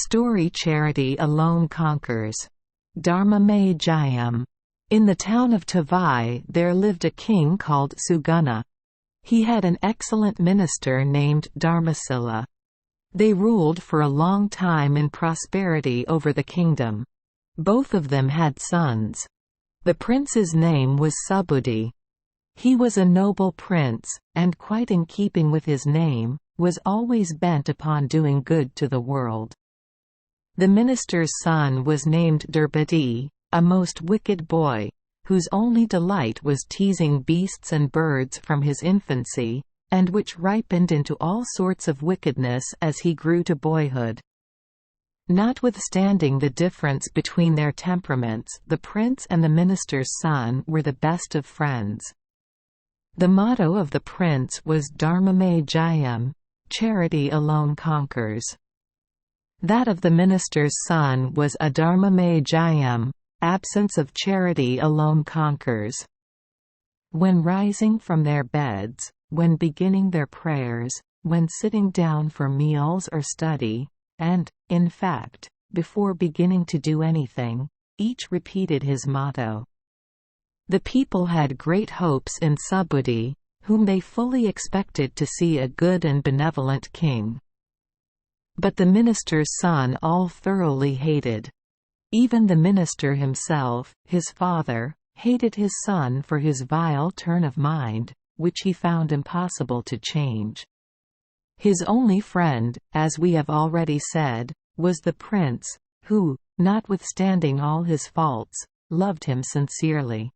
Story Charity alone conquers. Dharma May Jayam. In the town of Tavai there lived a king called Suguna. He had an excellent minister named Dharmasila. They ruled for a long time in prosperity over the kingdom. Both of them had sons. The prince's name was Subudhi. He was a noble prince, and quite in keeping with his name, was always bent upon doing good to the world. The minister's son was named Durbati, a most wicked boy, whose only delight was teasing beasts and birds from his infancy, and which ripened into all sorts of wickedness as he grew to boyhood. Notwithstanding the difference between their temperaments, the prince and the minister's son were the best of friends. The motto of the prince was Dharmamay Jayam, charity alone conquers. That of the minister's son was Adharmamay Jayam, absence of charity alone conquers. When rising from their beds, when beginning their prayers, when sitting down for meals or study, and, in fact, before beginning to do anything, each repeated his motto. The people had great hopes in Subudhi, whom they fully expected to see a good and benevolent king. But the minister's son all thoroughly hated. Even the minister himself, his father, hated his son for his vile turn of mind, which he found impossible to change. His only friend, as we have already said, was the prince, who, notwithstanding all his faults, loved him sincerely.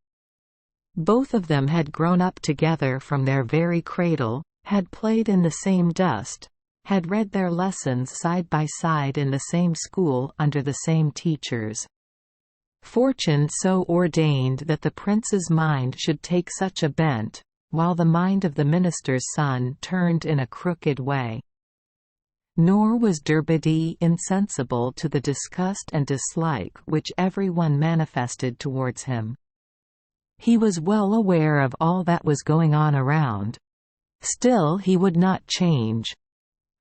Both of them had grown up together from their very cradle, had played in the same dust, had read their lessons side by side in the same school under the same teachers. Fortune so ordained that the prince's mind should take such a bent, while the mind of the minister's son turned in a crooked way. Nor was Durbati insensible to the disgust and dislike which everyone manifested towards him. He was well aware of all that was going on around. Still he would not change.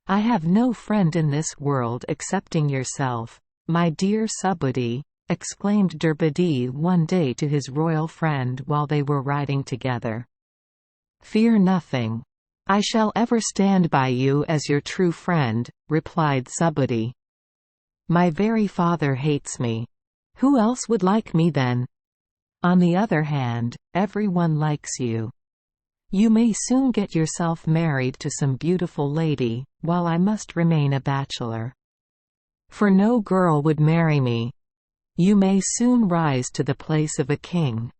"I have no friend in this world excepting yourself, my dear Subudhi," exclaimed Durbati one day to his royal friend while they were riding together. "Fear nothing. I shall ever stand by you as your true friend," replied Subudhi. "My very father hates me. Who else would like me then? On the other hand, everyone likes you. You may soon get yourself married to some beautiful lady, while I must remain a bachelor. For no girl would marry me. You may soon rise to the place of a king.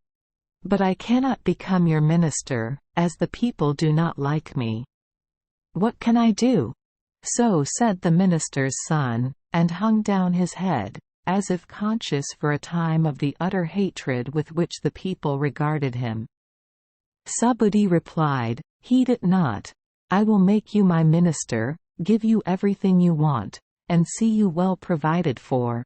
But I cannot become your minister, as the people do not like me. What can I do?" So said the minister's son, and hung down his head, as if conscious for a time of the utter hatred with which the people regarded him. Subudhi replied, "Heed it not. I will make you my minister, give you everything you want, and see you well provided for.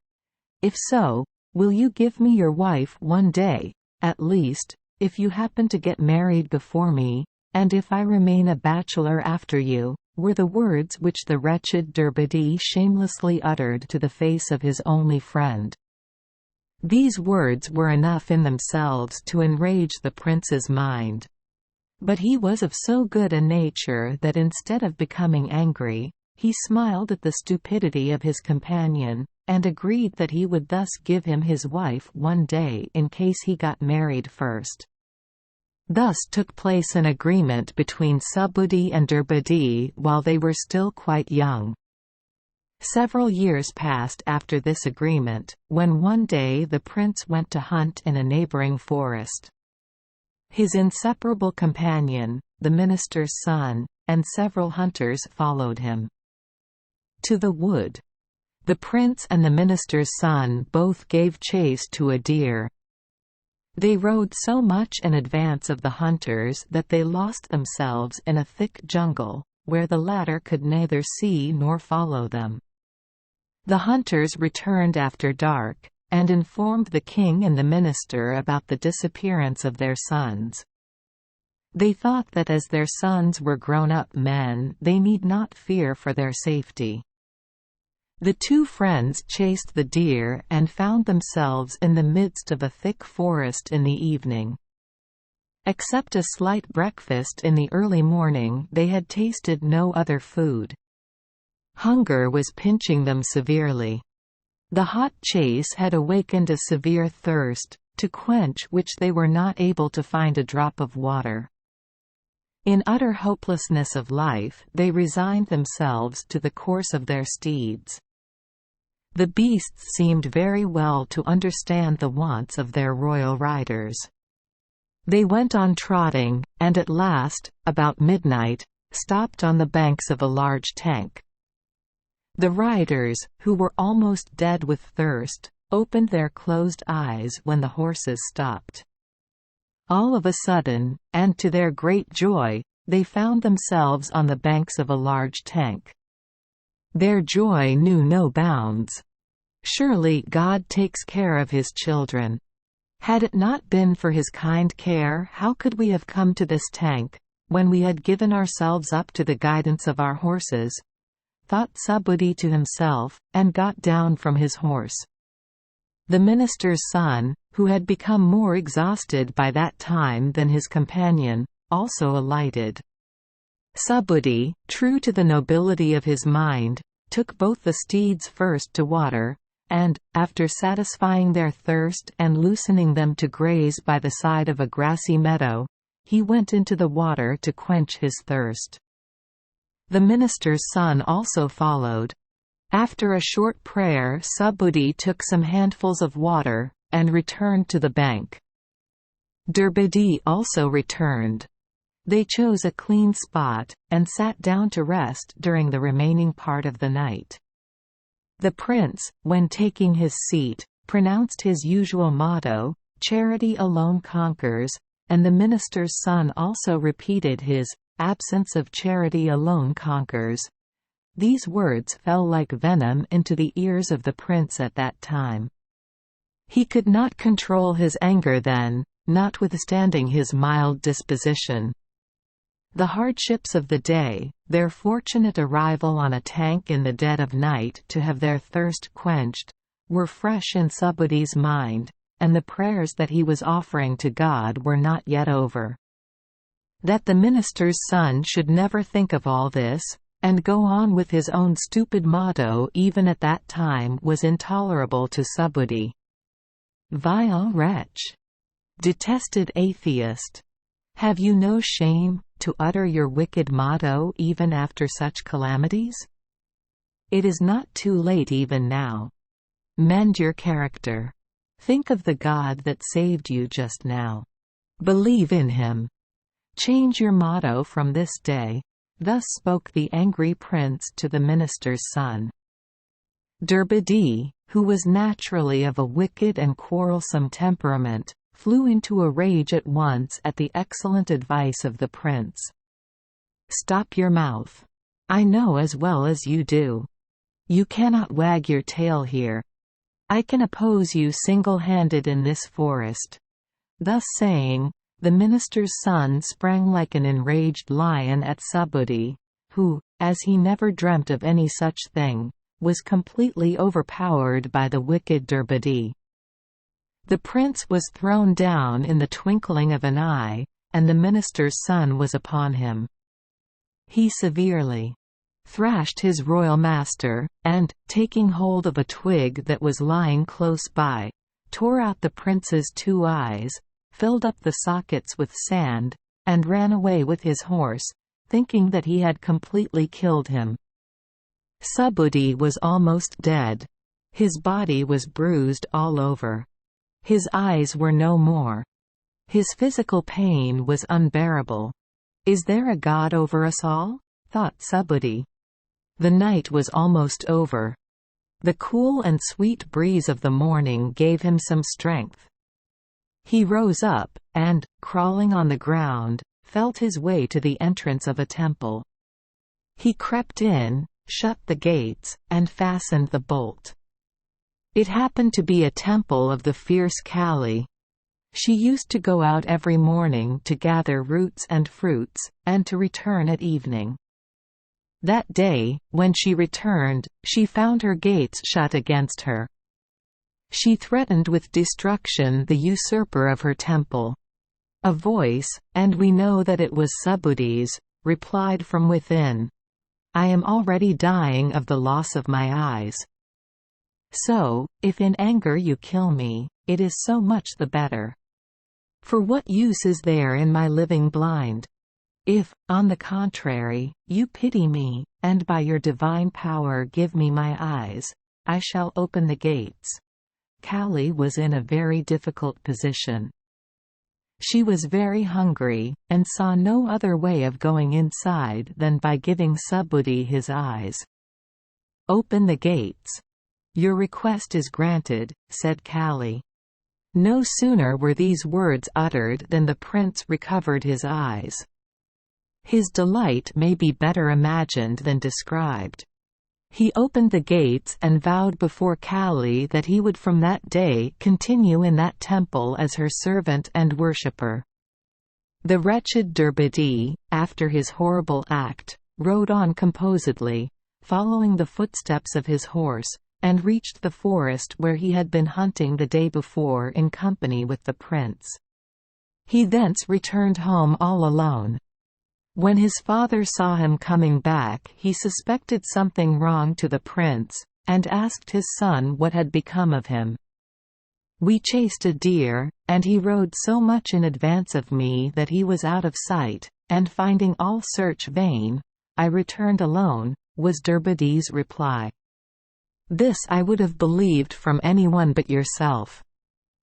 If so, will you give me your wife one day, at least, if you happen to get married before me, and if I remain a bachelor after you," were the words which the wretched Durbati shamelessly uttered to the face of his only friend. These words were enough in themselves to enrage the prince's mind. But he was of so good a nature that instead of becoming angry, he smiled at the stupidity of his companion, and agreed that he would thus give him his wife one day in case he got married first. Thus took place an agreement between Subudhi and Durbati while they were still quite young. Several years passed after this agreement, when one day the prince went to hunt in a neighboring forest. His inseparable companion, the minister's son, and several hunters followed him to the wood. The prince and the minister's son both gave chase to a deer. They rode so much in advance of the hunters that they lost themselves in a thick jungle, where the latter could neither see nor follow them. The hunters returned after dark, and informed the king and the minister about the disappearance of their sons. They thought that as their sons were grown-up men, they need not fear for their safety. The two friends chased the deer and found themselves in the midst of a thick forest in the evening. Except a slight breakfast in the early morning, they had tasted no other food. Hunger was pinching them severely. The hot chase had awakened a severe thirst, to quench which they were not able to find a drop of water. In utter hopelessness of life, they resigned themselves to the course of their steeds. The beasts seemed very well to understand the wants of their royal riders. They went on trotting, and at last, about midnight, stopped on the banks of a large tank. The riders, who were almost dead with thirst, opened their closed eyes when the horses stopped. All of a sudden, and to their great joy, they found themselves on the banks of a large tank. Their joy knew no bounds. Surely God takes care of His children. Had it not been for His kind care, how could we have come to this tank, when we had given ourselves up to the guidance of our horses? Thought Subhuti to himself, and got down from his horse. The minister's son, who had become more exhausted by that time than his companion, also alighted. Subhuti, true to the nobility of his mind, took both the steeds first to water, and, after satisfying their thirst and loosening them to graze by the side of a grassy meadow, he went into the water to quench his thirst. The minister's son also followed. After a short prayer, Subhuti took some handfuls of water, and returned to the bank. Durbadi also returned. They chose a clean spot, and sat down to rest during the remaining part of the night. The prince, when taking his seat, pronounced his usual motto, "Charity alone conquers," and the minister's son also repeated his "Absence of charity alone conquers." These words fell like venom into the ears of the prince at that time. He could not control his anger then, notwithstanding his mild disposition. The hardships of the day, their fortunate arrival on a tank in the dead of night to have their thirst quenched, were fresh in Subhuti's mind, and the prayers that he was offering to God were not yet over. That the minister's son should never think of all this, and go on with his own stupid motto even at that time, was intolerable to Subhuti. Vile wretch! Detested atheist! Have you no shame, to utter your wicked motto even after such calamities? It is not too late even now. Mend your character. Think of the God that saved you just now. Believe in Him. Change your motto from this day. Thus spoke the angry prince to the minister's son. Durbadi, who was naturally of a wicked and quarrelsome temperament, flew into a rage at once at the excellent advice of the prince. "Stop your mouth. I know as well as you do. You cannot wag your tail here. I can oppose you single-handed in this forest." Thus saying, the minister's son sprang like an enraged lion at Subhuti, who, as he never dreamt of any such thing, was completely overpowered by the wicked Durbadi. The prince was thrown down in the twinkling of an eye, and the minister's son was upon him. He severely thrashed his royal master, and, taking hold of a twig that was lying close by, tore out the prince's 2 eyes, filled up the sockets with sand, and ran away with his horse, thinking that he had completely killed him. Subhuti was almost dead. His body was bruised all over. His eyes were no more. His physical pain was unbearable. "Is there a God over us all?" thought Subhuti. The night was almost over. The cool and sweet breeze of the morning gave him some strength. He rose up, and, crawling on the ground, felt his way to the entrance of a temple. He crept in, shut the gates, and fastened the bolt. It happened to be a temple of the fierce Kali. She used to go out every morning to gather roots and fruits, and to return at evening. That day, when she returned, she found her gates shut against her. She threatened with destruction the usurper of her temple. A voice, and we know that it was Subhuti's, replied from within, "I am already dying of the loss of my eyes. So, if in anger you kill me, it is so much the better. For what use is there in my living blind? If, on the contrary, you pity me, and by your divine power give me my eyes, I shall open the gates." Kali was in a very difficult position. She was very hungry, and saw no other way of going inside than by giving Subhuti his eyes. "Open the gates. Your request is granted," said Kali. No sooner were these words uttered than the prince recovered his eyes. His delight may be better imagined than described. He opened the gates and vowed before Kali that he would from that day continue in that temple as her servant and worshipper. The wretched Durbati, after his horrible act, rode on composedly, following the footsteps of his horse, and reached the forest where he had been hunting the day before in company with the prince. He thence returned home all alone. When his father saw him coming back, he suspected something wrong to the prince, and asked his son what had become of him. "We chased a deer, and he rode so much in advance of me that he was out of sight, and finding all search vain, I returned alone," was Durbati's reply. "This I would have believed from anyone but yourself.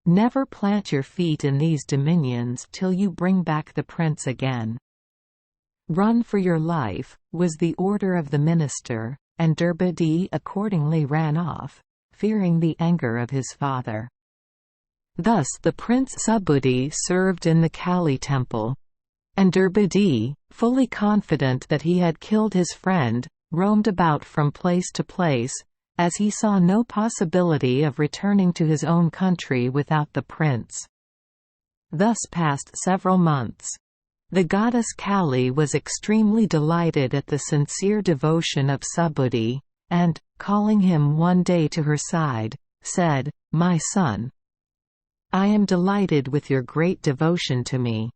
Never plant your feet in these dominions till you bring back the prince again." "Run for your life," was the order of the minister, and Durbati accordingly ran off, fearing the anger of his father. Thus the Prince Subhuti served in the Kali temple. And Durbati, fully confident that he had killed his friend, roamed about from place to place, as he saw no possibility of returning to his own country without the prince. Thus passed several months. The goddess Kali was extremely delighted at the sincere devotion of Subhuti, and, calling him one day to her side, said, "My son, I am delighted with your great devotion to me.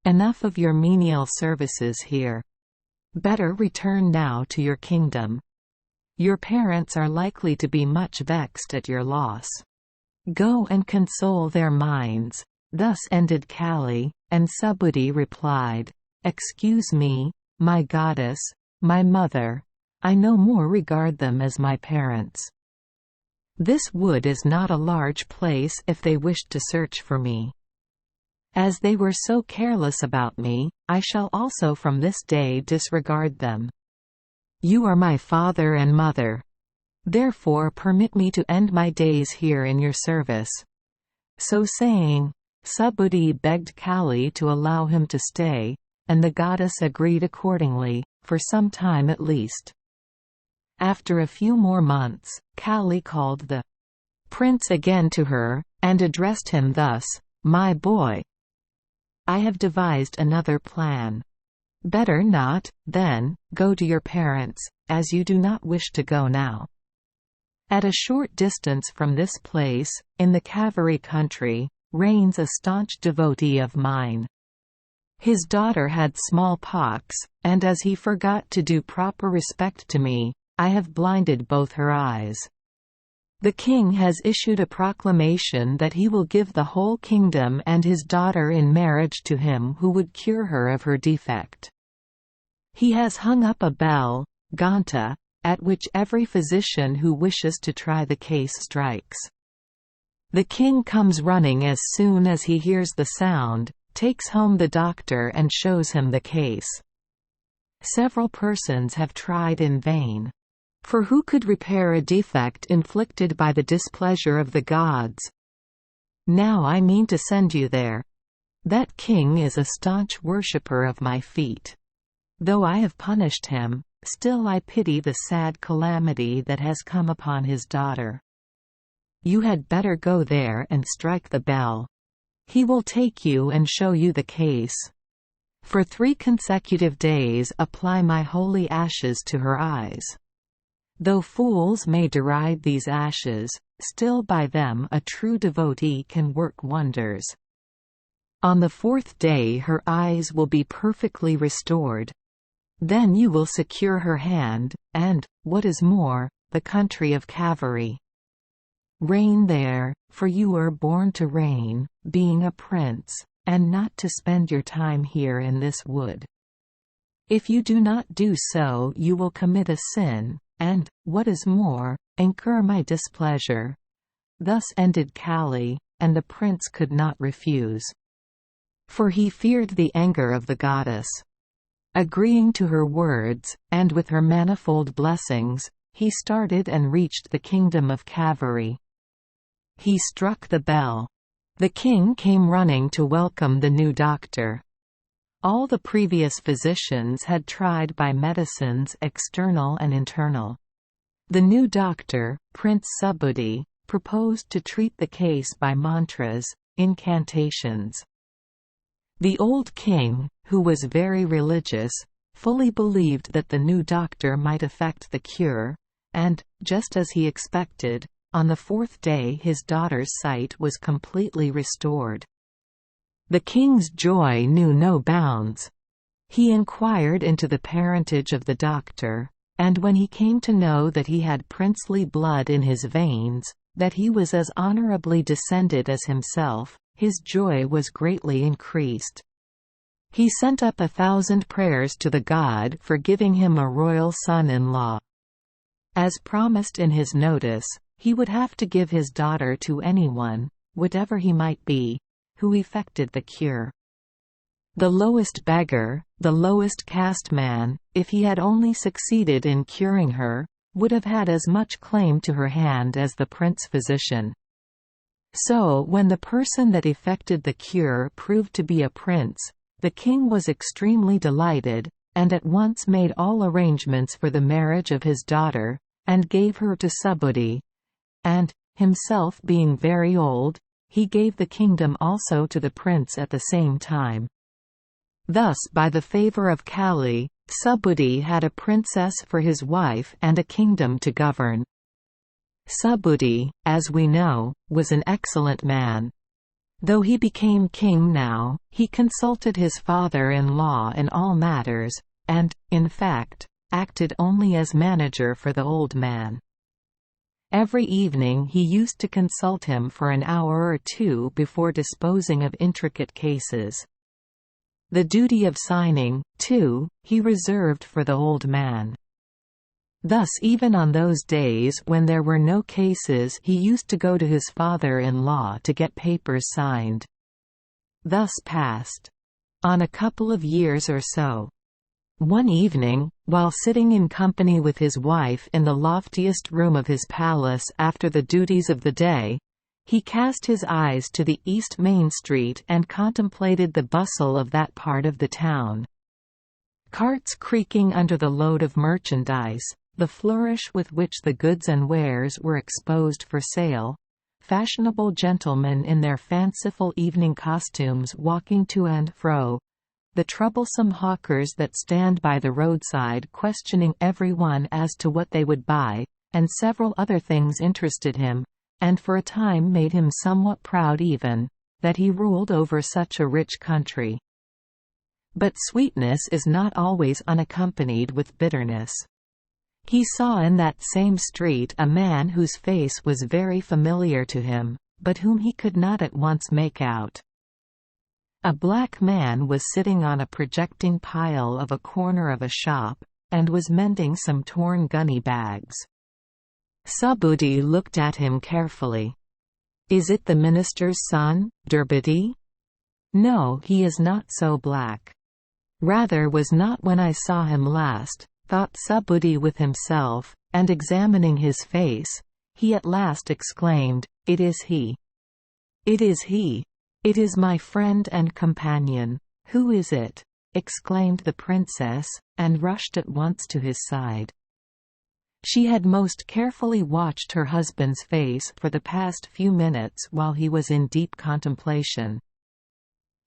Enough of your menial services here. Better return now to your kingdom. Your parents are likely to be much vexed at your loss. Go and console their minds." Thus ended Kali, and Subhuti replied, "Excuse me, my goddess, my mother, I no more regard them as my parents. This wood is not a large place if they wished to search for me. As they were so careless about me, I shall also from this day disregard them. You are my father and mother. Therefore permit me to end my days here in your service." So saying, Subhuti begged Kali to allow him to stay, and the goddess agreed accordingly, for some time at least. After a few more months, Kali called the prince again to her, and addressed him thus, "My boy, I have devised another plan. Better not, then, go to your parents, as you do not wish to go now. At a short distance from this place, in the Kaveri country, reigns a staunch devotee of mine. His daughter had smallpox, and as he forgot to do proper respect to me, I have blinded both her eyes. The king has issued a proclamation that he will give the whole kingdom and his daughter in marriage to him who would cure her of her defect. He has hung up a bell, Ghanta, at which every physician who wishes to try the case strikes. The king comes running as soon as he hears the sound, takes home the doctor and shows him the case. Several persons have tried in vain. For who could repair a defect inflicted by the displeasure of the gods? Now I mean to send you there. That king is a staunch worshipper of my feet. Though I have punished him, still I pity the sad calamity that has come upon his daughter. You had better go there and strike the bell. He will take you and show you the case. For 3 consecutive days apply my holy ashes to her eyes. Though fools may deride these ashes, still by them a true devotee can work wonders. On the 4th day her eyes will be perfectly restored. Then you will secure her hand, and, what is more, the country of Kaveri. Reign there, for you were born to reign, being a prince, and not to spend your time here in this wood. If you do not do so you will commit a sin, and, what is more, incur my displeasure." Thus ended Kali, and the prince could not refuse. For he feared the anger of the goddess. Agreeing to her words, and with her manifold blessings, he started and reached the kingdom of Kaveri. He struck the bell. The king came running to welcome the new doctor. All the previous physicians had tried by medicines external and internal. The new doctor, Prince Subhuti, proposed to treat the case by mantras, incantations. The old king, who was very religious, fully believed that the new doctor might effect the cure, and, just as he expected, on the 4th day his daughter's sight was completely restored. The king's joy knew no bounds. He inquired into the parentage of the doctor, and when he came to know that he had princely blood in his veins, that he was as honorably descended as himself, his joy was greatly increased. He sent up 1,000 prayers to the god for giving him a royal son-in-law. As promised in his notice, he would have to give his daughter to anyone, whatever he might be, who effected the cure. The lowest beggar, the lowest caste man, if he had only succeeded in curing her, would have had as much claim to her hand as the prince-physician. So when the person that effected the cure proved to be a prince, the king was extremely delighted, and at once made all arrangements for the marriage of his daughter, and gave her to Subhuti. And, himself being very old, he gave the kingdom also to the prince at the same time. Thus by the favour of Kali, Subhuti had a princess for his wife and a kingdom to govern. Subhuti, as we know, was an excellent man. Though he became king now, he consulted his father-in-law in all matters, and, in fact, acted only as manager for the old man. Every evening he used to consult him for an hour or 2 before disposing of intricate cases. The duty of signing, too, he reserved for the old man. Thus even on those days when there were no cases he used to go to his father-in-law to get papers signed. Thus passed on a couple of years or so. One evening, while sitting in company with his wife in the loftiest room of his palace after the duties of the day, he cast his eyes to the East Main Street and contemplated the bustle of that part of the town. Carts creaking under the load of merchandise, the flourish with which the goods and wares were exposed for sale, fashionable gentlemen in their fanciful evening costumes walking to and fro, the troublesome hawkers that stand by the roadside questioning everyone as to what they would buy, and several other things interested him, and for a time made him somewhat proud even, that he ruled over such a rich country. But sweetness is not always unaccompanied with bitterness. He saw in that same street a man whose face was very familiar to him, but whom he could not at once make out. A black man was sitting on a projecting pile of a corner of a shop, and was mending some torn gunny bags. Subhuti looked at him carefully. "Is it the minister's son, Durbati?" "No, he is not so black." "Rather was not when I saw him last," thought Subhuti with himself, and examining his face, he at last exclaimed, "It is he! It is he! It is my friend and companion. Who is it?" exclaimed the princess, and rushed at once to his side. She had most carefully watched her husband's face for the past few minutes while he was in deep contemplation.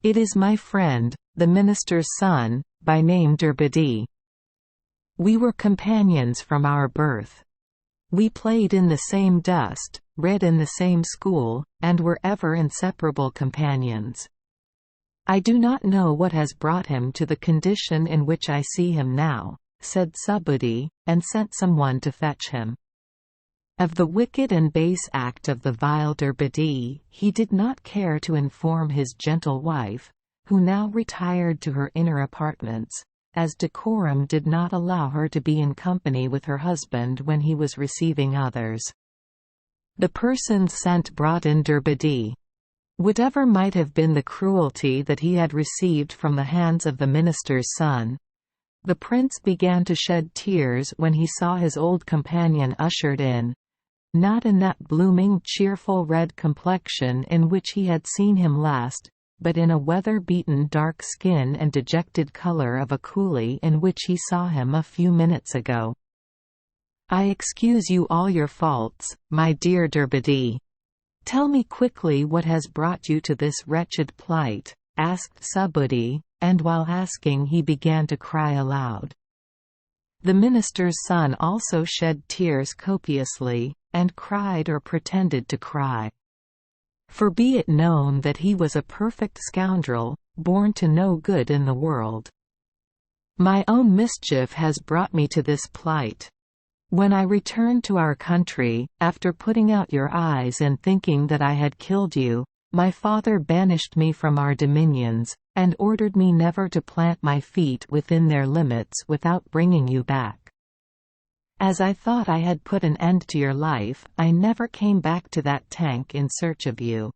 "It is my friend, the minister's son, by name Durbadi. We were companions from our birth. We played in the same dust, read in the same school, and were ever inseparable companions. I do not know what has brought him to the condition in which I see him now," said Subhuti, and sent someone to fetch him. Of the wicked and base act of the vile Durbadi, he did not care to inform his gentle wife, who now retired to her inner apartments, as decorum did not allow her to be in company with her husband when he was receiving others. The person sent brought in Durbadi. Whatever might have been the cruelty that he had received from the hands of the minister's son, the prince began to shed tears when he saw his old companion ushered in, not in that blooming cheerful red complexion in which he had seen him last, but in a weather-beaten dark skin and dejected color of a coolie in which he saw him a few minutes ago. "I excuse you all your faults, my dear Durbadi. Tell me quickly what has brought you to this wretched plight," asked Subhuti, and while asking he began to cry aloud. The minister's son also shed tears copiously, and cried or pretended to cry. For be it known that he was a perfect scoundrel, born to no good in the world. "My own mischief has brought me to this plight. When I returned to our country, after putting out your eyes and thinking that I had killed you, my father banished me from our dominions, and ordered me never to plant my feet within their limits without bringing you back. As I thought I had put an end to your life, I never came back to that tank in search of you.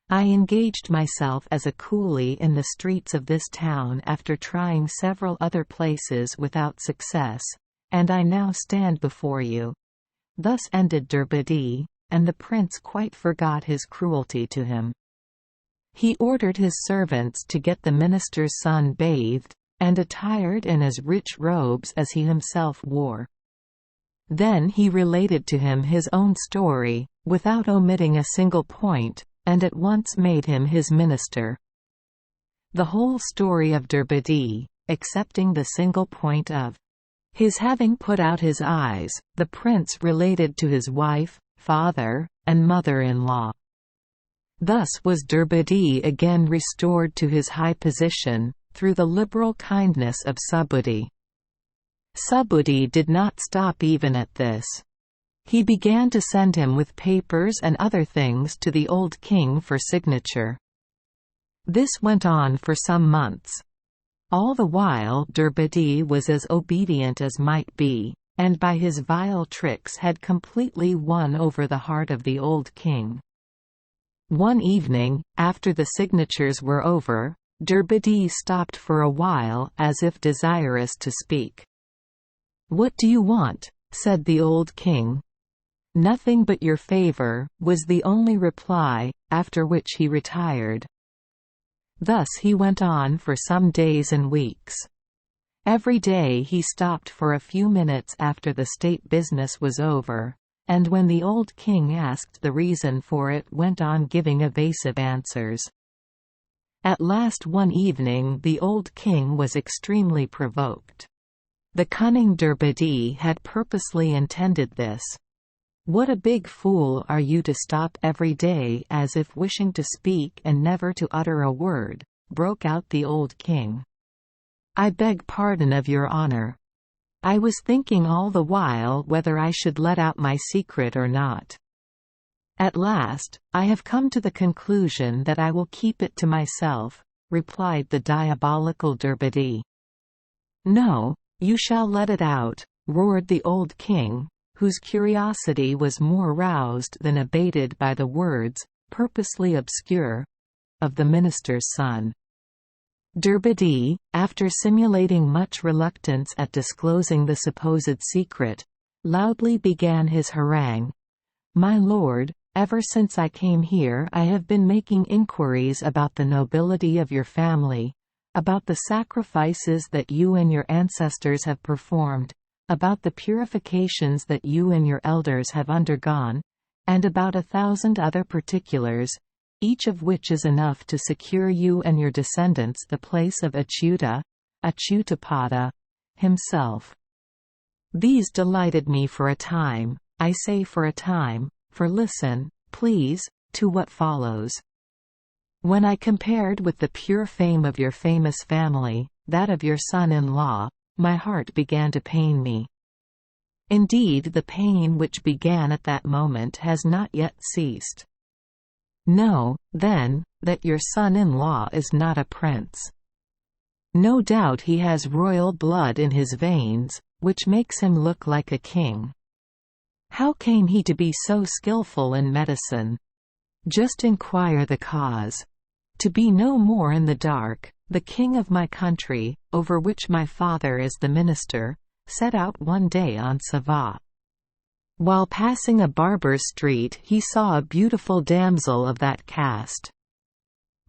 I engaged myself as a coolie in the streets of this town after trying several other places without success, and I now stand before you." Thus ended Durbadi, and the prince quite forgot his cruelty to him. He ordered his servants to get the minister's son bathed, and attired in as rich robes as he himself wore. Then he related to him his own story, without omitting a single point, and at once made him his minister. The whole story of Durbadi, excepting the single point of his having put out his eyes, the prince related to his wife, father, and mother-in-law. Thus was Durbadi again restored to his high position, through the liberal kindness of Subhuti. Subhuti did not stop even at this. He began to send him with papers and other things to the old king for signature. This went on for some months. All the while Durbadi was as obedient as might be, and by his vile tricks had completely won over the heart of the old king. One evening, after the signatures were over, Durbadi stopped for a while as if desirous to speak. "What do you want?" said the old king. "Nothing but your favor," was the only reply, after which he retired. Thus he went on for some days and weeks. Every day he stopped for a few minutes after the state business was over, and when the old king asked the reason for it went on giving evasive answers. At last one evening the old king was extremely provoked. The cunning Durbadi had purposely intended this. "What a big fool are you to stop every day as if wishing to speak and never to utter a word," broke out the old king. "I beg pardon of your honor. I was thinking all the while whether I should let out my secret or not. At last, I have come to the conclusion that I will keep it to myself," replied the diabolical Durbadi. "No, you shall let it out," roared the old king, whose curiosity was more roused than abated by the words, purposely obscure, of the minister's son. Durbadi, after simulating much reluctance at disclosing the supposed secret, loudly began his harangue. "My lord, ever since I came here I have been making inquiries about the nobility of your family, about the sacrifices that you and your ancestors have performed, about the purifications that you and your elders have undergone, and about 1,000 other particulars, each of which is enough to secure you and your descendants the place of Achyutapada himself. These delighted me for a time, I say for a time, for listen, please, to what follows. When I compared with the pure fame of your famous family, that of your son-in-law, my heart began to pain me. Indeed, the pain which began at that moment has not yet ceased. Know, then, that your son-in-law is not a prince. No doubt he has royal blood in his veins, which makes him look like a king. How came he to be so skillful in medicine? Just inquire the cause. To be no more in the dark, the king of my country, over which my father is the minister, set out one day on Sava. While passing a barber's street he saw a beautiful damsel of that caste.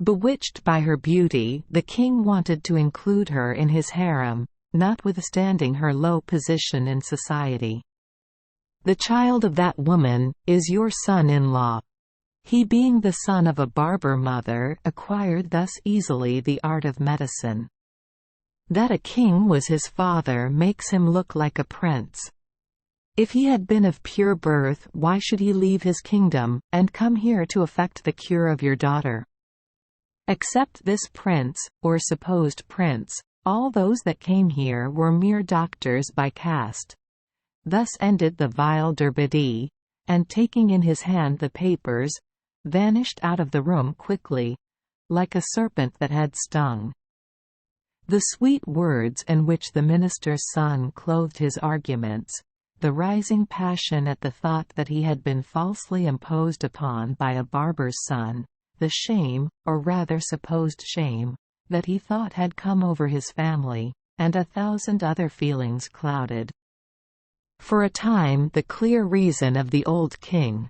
Bewitched by her beauty, the king wanted to include her in his harem, notwithstanding her low position in society. The child of that woman is your son-in-law. He, being the son of a barber mother, acquired thus easily the art of medicine. That a king was his father makes him look like a prince. If he had been of pure birth, why should he leave his kingdom, and come here to effect the cure of your daughter? Except this prince, or supposed prince, all those that came here were mere doctors by caste. Thus ended the vile Durbadi, and taking in his hand the papers, vanished out of the room quickly, like a serpent that had stung. The sweet words in which the minister's son clothed his arguments, the rising passion at the thought that he had been falsely imposed upon by a barber's son, the shame, or rather supposed shame, that he thought had come over his family, and 1,000 other feelings clouded, for a time, the clear reason of the old king.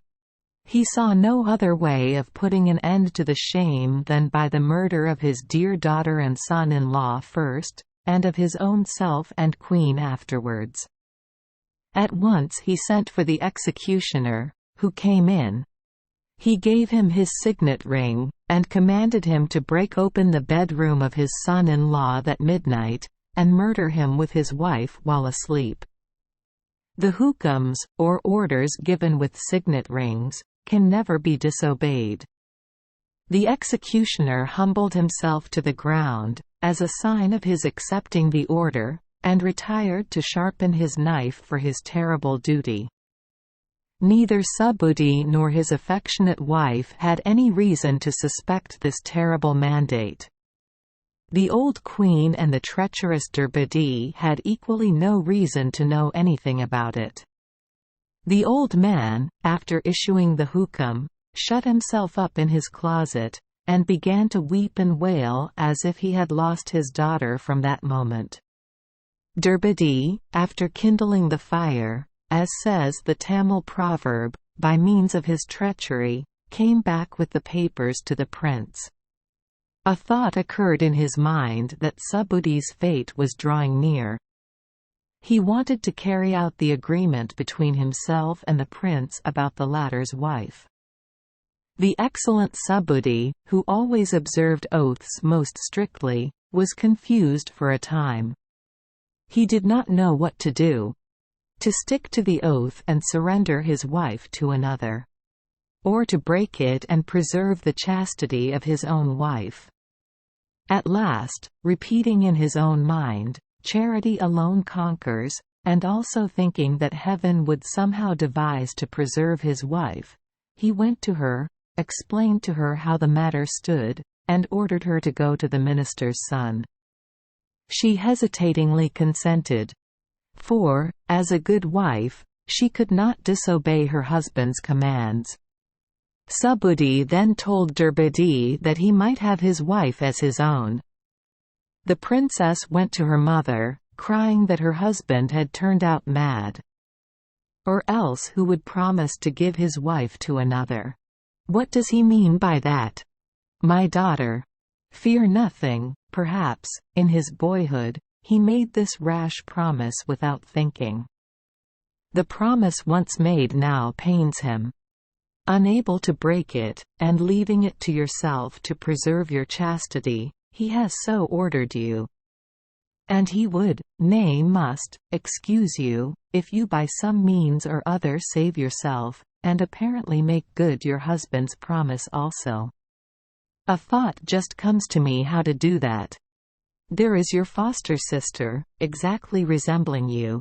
He saw no other way of putting an end to the shame than by the murder of his dear daughter and son-in-law first, and of his own self and queen afterwards. At once he sent for the executioner, who came in. He gave him his signet ring, and commanded him to break open the bedroom of his son-in-law that midnight, and murder him with his wife while asleep. The hukams, or orders given with signet rings, can never be disobeyed. The executioner humbled himself to the ground, as a sign of his accepting the order, and retired to sharpen his knife for his terrible duty. Neither Subudhi nor his affectionate wife had any reason to suspect this terrible mandate. The old queen and the treacherous Durbadi had equally no reason to know anything about it. The old man, after issuing the hukam, shut himself up in his closet, and began to weep and wail as if he had lost his daughter from that moment. Durbadi, after kindling the fire, as says the Tamil proverb, by means of his treachery, came back with the papers to the prince. A thought occurred in his mind that Subudhi's fate was drawing near. He wanted to carry out the agreement between himself and the prince about the latter's wife. The excellent Subudhi, who always observed oaths most strictly, was confused for a time. He did not know what to do. To stick to the oath and surrender his wife to another, or to break it and preserve the chastity of his own wife. At last, repeating in his own mind, "Charity alone conquers," and also thinking that heaven would somehow devise to preserve his wife, he went to her, explained to her how the matter stood, and ordered her to go to the minister's son. She hesitatingly consented. For, as a good wife, she could not disobey her husband's commands. Subudhi then told Durbadi that he might have his wife as his own. The princess went to her mother, crying that her husband had turned out mad. Or else who would promise to give his wife to another? What does he mean by that? My daughter. Fear nothing. Perhaps, in his boyhood, he made this rash promise without thinking. The promise once made now pains him. Unable to break it, and leaving it to yourself to preserve your chastity, he has so ordered you. And he would, nay must, excuse you, if you by some means or other save yourself, and apparently make good your husband's promise also. A thought just comes to me how to do that. There is your foster sister, exactly resembling you.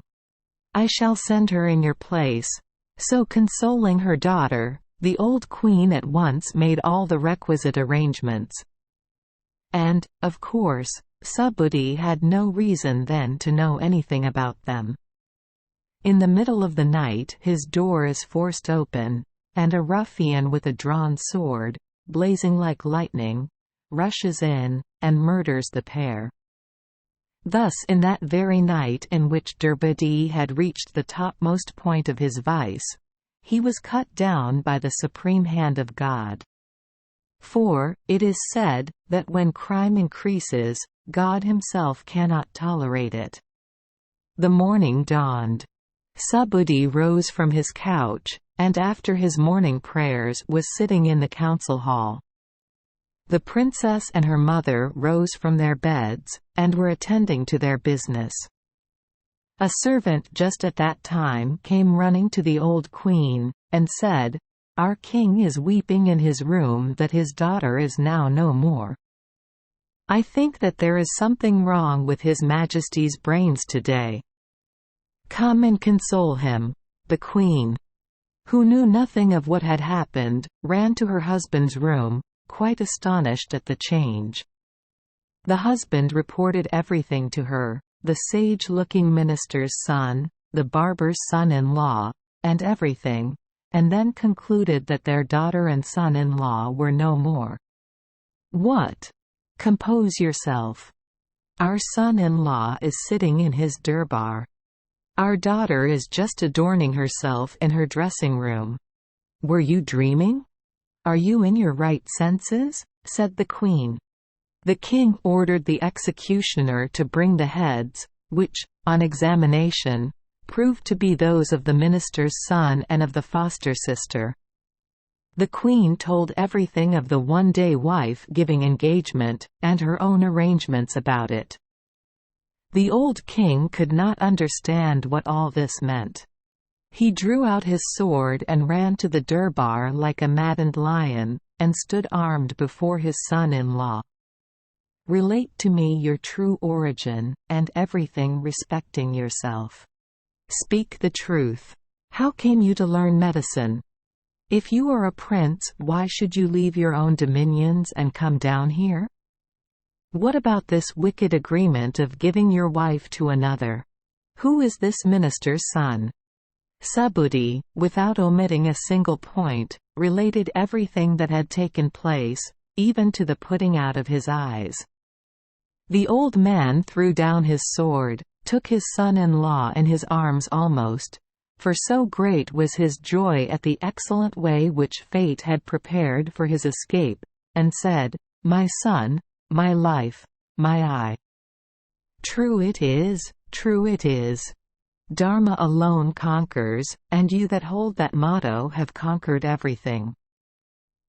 I shall send her in your place." So consoling her daughter, the old queen at once made all the requisite arrangements. And, of course, Subhuti had no reason then to know anything about them. In the middle of the night his door is forced open, and a ruffian with a drawn sword, blazing like lightning, rushes in, and murders the pair. Thus in that very night in which Drupada had reached the topmost point of his vice, he was cut down by the supreme hand of God. For, it is said, that when crime increases, God himself cannot tolerate it. The morning dawned. Subhuti rose from his couch, and after his morning prayers was sitting in the council hall. The princess and her mother rose from their beds, and were attending to their business. A servant just at that time came running to the old queen, and said, "Our king is weeping in his room that his daughter is now no more. I think that there is something wrong with his majesty's brains today. Come and console him." The queen, who knew nothing of what had happened, ran to her husband's room, quite astonished at the change. The husband reported everything to her, the sage-looking minister's son, the barber's son-in-law, and everything, and then concluded that their daughter and son-in-law were no more. "What? Compose yourself. Our son-in-law is sitting in his durbar. Our daughter is just adorning herself in her dressing-room. Were you dreaming? Are you in your right senses?" said the queen. The king ordered the executioner to bring the heads, which, on examination, proved to be those of the minister's son and of the foster sister. The queen told everything of the one-day wife giving engagement, and her own arrangements about it. The old king could not understand what all this meant. He drew out his sword and ran to the durbar like a maddened lion, and stood armed before his son-in-law. "Relate to me your true origin, and everything respecting yourself. Speak the truth. How came you to learn medicine? If you are a prince, why should you leave your own dominions and come down here? What about this wicked agreement of giving your wife to another? Who is this minister's son?" Subhuti, without omitting a single point, related everything that had taken place, even to the putting out of his eyes. The old man threw down his sword, took his son-in-law in his arms almost, for so great was his joy at the excellent way which fate had prepared for his escape, and said, "My son, my life, my eye. True it is, true it is. Dharma alone conquers, and you that hold that motto have conquered everything.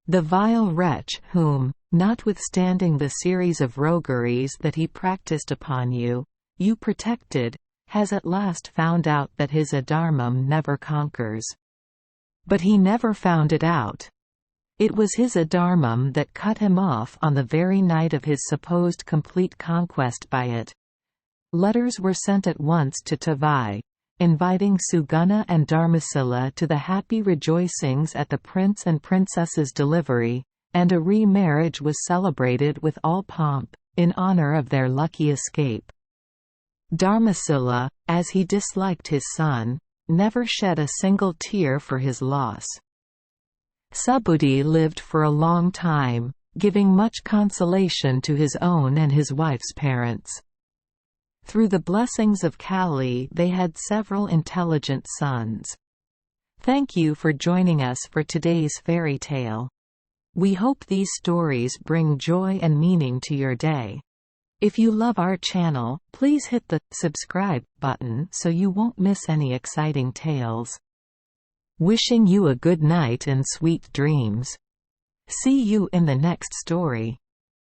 The vile wretch whom, notwithstanding the series of rogueries that he practiced upon you, you protected, has at last found out that his adharmam never conquers. But he never found it out. It was his adharmam that cut him off on the very night of his supposed complete conquest by it. Letters were sent at once to Tavai, inviting Sugana and Dharmasila to the happy rejoicings at the prince and princess's delivery, and a remarriage was celebrated with all pomp, in honor of their lucky escape. Dharmasila, as he disliked his son, never shed a single tear for his loss. Subhuti lived for a long time, giving much consolation to his own and his wife's parents. Through the blessings of Kali they had several intelligent sons. Thank you for joining us for today's fairy tale. We hope these stories bring joy and meaning to your day. If you love our channel, please hit the subscribe button so you won't miss any exciting tales. Wishing you a good night and sweet dreams. See you in the next story.